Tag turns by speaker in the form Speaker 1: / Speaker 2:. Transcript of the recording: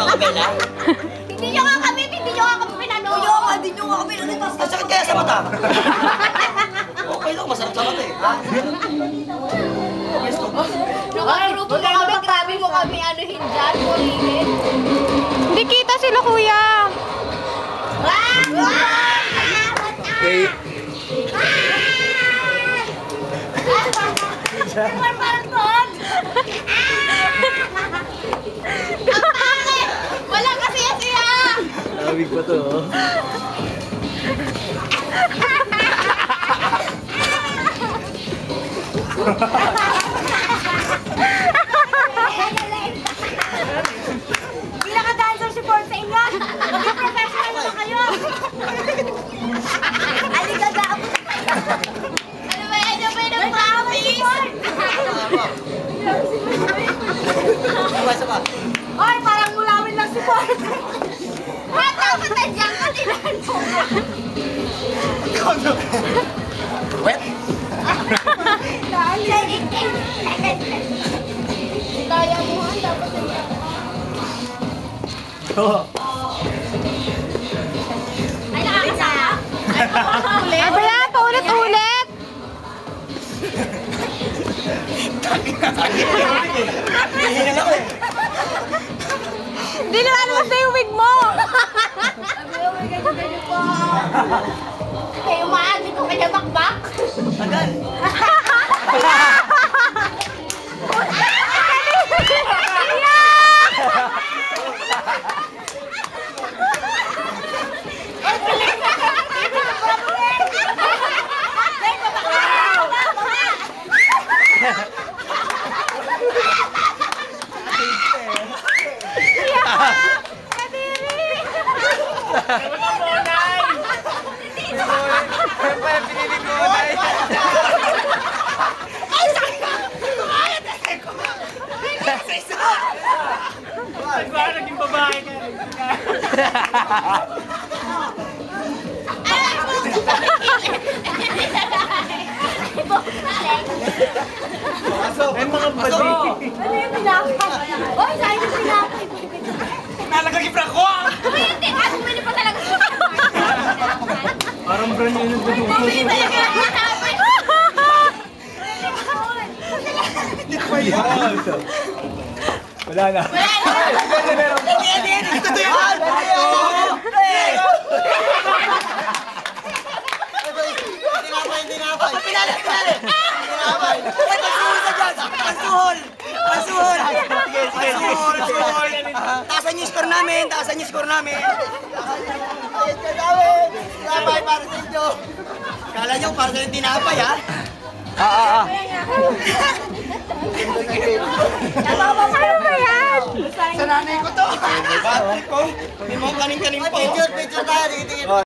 Speaker 1: Kabela?
Speaker 2: Hindi nyo nga kami pinanood. Hindi nyo nga kami pinanood.
Speaker 1: Masakit kaya sa mata? Okay lang, masarap sa mata eh.
Speaker 2: Nakagrupo mo kami, grabe mo kami anuhin dyan, purihin.
Speaker 3: Hindi kita sila, kuya.
Speaker 4: Okay.
Speaker 2: Parang doon. Wala kasi yan siya.
Speaker 4: Lamig pa to, oh.
Speaker 2: Hindi naka-dancer support sa inyo. Maging professional naman kayo. Aligada ako. Ano ba yan? Ano ba yan? Promise?
Speaker 1: Saba.
Speaker 2: Oy, parang mulawin lang support. Dapat nandiyan ka tinahan mo.
Speaker 1: Wet?
Speaker 2: Kaya mo nga, dapat nandiyan ka. Ay, nakakasama?
Speaker 3: Ay, ba yan? Paulit-ulit.
Speaker 1: Hihingin ako eh.
Speaker 3: Hindi naman naman sa yung wig mo.
Speaker 2: Kayo maagi ko kanya bakbak.
Speaker 1: Tagal.
Speaker 4: Naging babae ka. Ay, mga bali.
Speaker 2: Ano yung pinapay? Oy, saan yung pinapay?
Speaker 1: Nalagay Franco!
Speaker 2: Hindi, bumili pa talaga siya.
Speaker 4: Parang brand new yung dugo.
Speaker 2: Bumili talaga ang pinapay.
Speaker 4: Wala na.
Speaker 1: Ito to yan! Hindi na ako. Pinali! Pinali! Pansuhol ka dyan! Pansuhol! Pansuhol! Pansuhol! Taasan yung score namin! Taasan yung score namin! Ayun ka namin! Tinapay para sa inyo! Kala nyo para sa yung tinapay ha?
Speaker 3: Ano ba yan?
Speaker 1: Sa nanay ko to! Hindi mo kanin-kanin po! Picture tayo!